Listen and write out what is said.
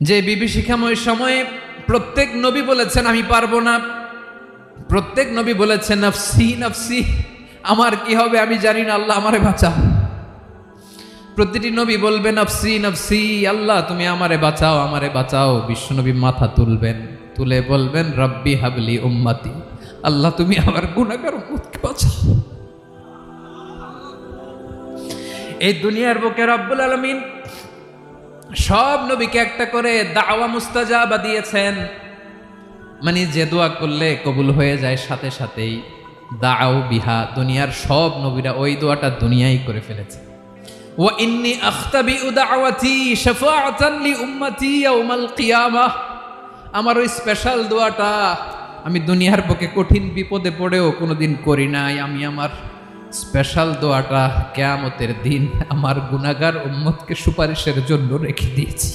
যে বিভীষিকাময় সময়ে প্রত্যেক নবী বলেছেন আমি পারবো না, প্রত্যেক নবী বলেছেন নফসি নফসি, আমার কি হবে আমি জানি না, আল্লাহ আমারে বাঁচাও। প্রতিটি নবী বলবে নফসি নফসি, আল্লাহ তুমি আমারে বাঁচাও আমারে বাঁচাও। বিশ্বনবী মাথা তুলবেন, তুলে বলবেন রব্বি হাবলি উম্মতি, আল্লাহ তুমি আমার গুনাহগার উম্মতকে বাঁচাও। এই দুনিয়ার বুকে রব্বুল আলামিন সব নবীকে একটা করে দাওয়া মুস্তাজাবা দিয়েছেন, মানে যে দোয়া করলে কবুল হয়ে যায় সাথে সাথেই। দাও বিহা, দুনিয়ার সব নবীরা ওই দোয়াটা দুনিয়ায় করে ফেলেছে। ওয়া ইন্নী আখতাবিউ দাওয়াতি শাফাআতান লি উম্মতি ইয়াউমাল কিয়ামাহ, আমার ওই স্পেশাল দোয়াটা আমি দুনিয়ার বুকে কঠিন বিপদে পড়েও কোনোদিন করি নাই। আমি আমার স্পেশাল দোয়াটা কিয়ামতের দিন আমার গুনাহগার উম্মতকে সুপারিশের জন্য রেখে দিয়েছি।